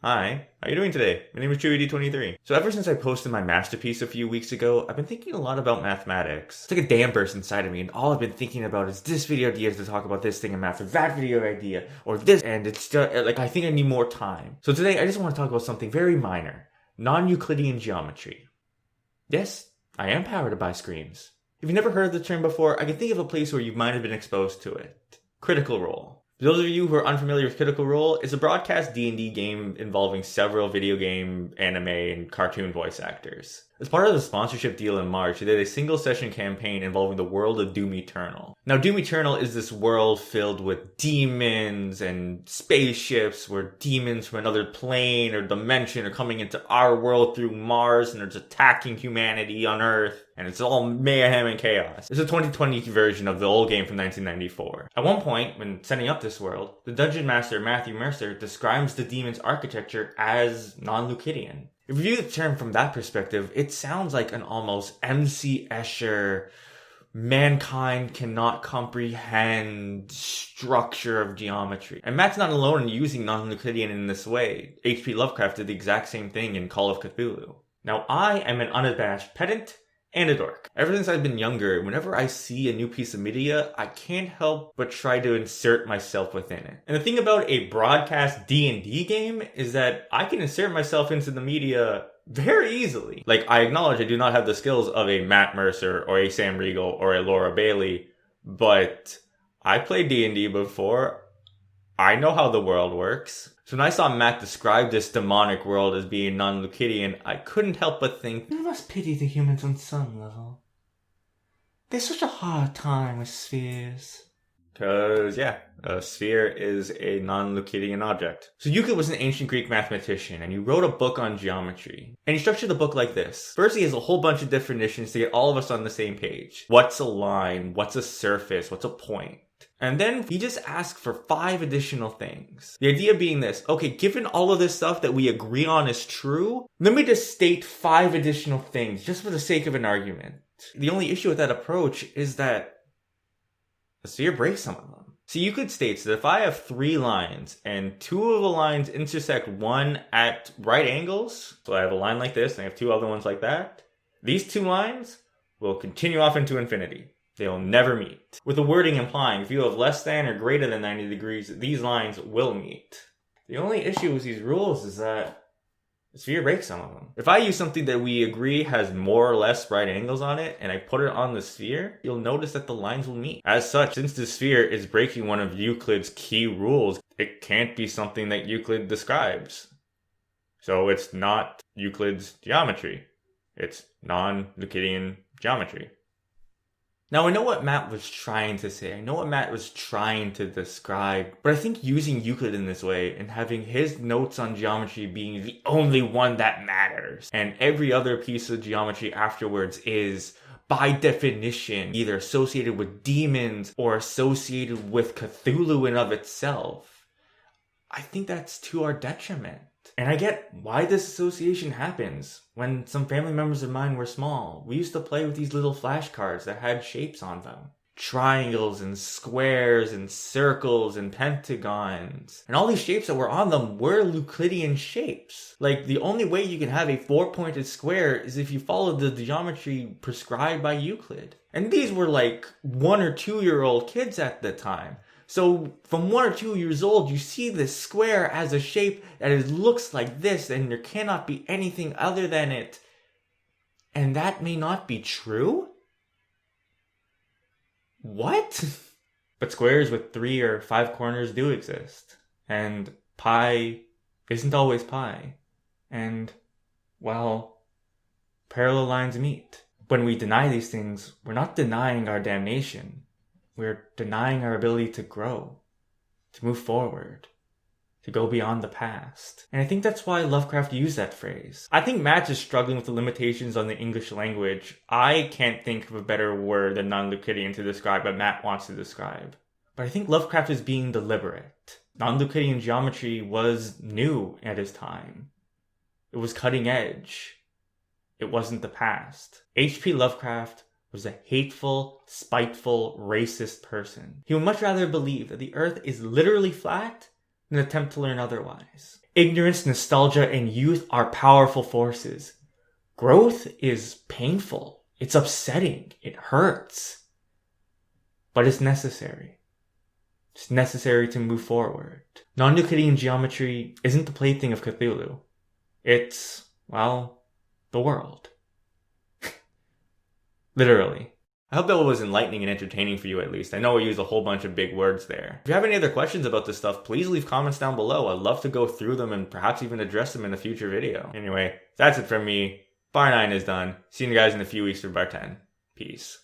Hi, how you doing today? My name is ChewieD23. So ever since I posted my masterpiece a few weeks ago, I've been thinking a lot about mathematics. It's like a dam burst inside of me, and all I've been thinking about is this video idea to talk about this thing in math, or that video idea, or this, and it's just, like, I think I need more time. So today, I just want to talk about something very minor. Non-Euclidean geometry. Yes, I am powered by screens. If you've never heard the term before, I can think of a place where you might have been exposed to it. Critical Role. For those of you who are unfamiliar with Critical Role, it's a broadcast D&D game involving several video game, anime, and cartoon voice actors. As part of the sponsorship deal in March, they did a single-session campaign involving the world of Doom Eternal. Now, Doom Eternal is this world filled with demons and spaceships where demons from another plane or dimension are coming into our world through Mars and are just attacking humanity on Earth. And it's all mayhem and chaos. It's a 2020 version of the old game from 1994. At one point, when setting up this world, the dungeon master Matthew Mercer describes the demon's architecture as non-Euclidean. If you view the term from that perspective, it sounds like an almost M.C. Escher, mankind cannot comprehend structure of geometry. And Matt's not alone in using non-Euclidean in this way. H.P. Lovecraft did the exact same thing in Call of Cthulhu. Now, I am an unabashed pedant and a dork. Ever since I've been younger, whenever I see a new piece of media, I can't help but try to insert myself within it. And the thing about a broadcast D&D game is that I can insert myself into the media very easily. Like, I acknowledge I do not have the skills of a Matt Mercer or a Sam Riegel or a Laura Bailey, but I played D&D before. I know how the world works. So when I saw Matt describe this demonic world as being non-Euclidean, I couldn't help but think, you must pity the humans on some level. There's such a hard time with spheres. Cause, yeah, a sphere is a non-Euclidean object. So Euclid was an ancient Greek mathematician, and he wrote a book on geometry. And he structured the book like this. First, he has a whole bunch of definitions to get all of us on the same page. What's a line? What's a surface? What's a point? And then he just asks for 5 additional things. The idea being this, okay, given all of this stuff that we agree on is true, let me just state 5 additional things just for the sake of an argument. The only issue with that approach is that the sphere breaks some of them. So Euclid states that if I have 3 lines and 2 of the lines intersect one at right angles, so I have a line like this and I have 2 other ones like that, these 2 lines will continue off into infinity. They'll never meet. With the wording implying if you have less than or greater than 90 degrees, these lines will meet. The only issue with these rules is that the sphere breaks some of them. If I use something that we agree has more or less right angles on it, and I put it on the sphere, you'll notice that the lines will meet. As such, since the sphere is breaking one of Euclid's key rules, it can't be something that Euclid describes. So it's not Euclid's geometry. It's non-Euclidean geometry. Now, I know what Matt was trying to say. I know what Matt was trying to describe. But I think using Euclid in this way and having his notes on geometry being the only one that matters, and every other piece of geometry afterwards is, by definition, either associated with demons or associated with Cthulhu in of itself, I think that's to our detriment. And I get why this association happens. When some family members of mine were small, we used to play with these little flashcards that had shapes on them. Triangles and squares and circles and pentagons. And all these shapes that were on them were Euclidean shapes. Like, the only way you can have a 4-pointed square is if you follow the geometry prescribed by Euclid. And these were like 1 or 2-year-old kids at the time. So from 1 or 2 years old, you see this square as a shape that looks like this, and there cannot be anything other than it. And that may not be true? What? But squares with 3 or 5 corners do exist. And pi isn't always pi. And, well, parallel lines meet. When we deny these things, we're not denying our damnation. We're denying our ability to grow, to move forward, to go beyond the past. And I think that's why Lovecraft used that phrase. I think Matt's is struggling with the limitations on the English language. I can't think of a better word than non-Euclidean to describe what Matt wants to describe. But I think Lovecraft is being deliberate. Non-Euclidean geometry was new at his time. It was cutting edge. It wasn't the past. H.P. Lovecraft was a hateful, spiteful, racist person. He would much rather believe that the earth is literally flat than attempt to learn otherwise. Ignorance, nostalgia, and youth are powerful forces. Growth is painful. It's upsetting. It hurts. But it's necessary. It's necessary to move forward. Non-Euclidean geometry isn't the plaything of Cthulhu. It's, well, the world. Literally. I hope that was enlightening and entertaining for you at least. I know I used a whole bunch of big words there. If you have any other questions about this stuff, please leave comments down below. I'd love to go through them and perhaps even address them in a future video. Anyway, that's it from me. Bar 9 is done. See you guys in a few weeks for Bar 10. Peace.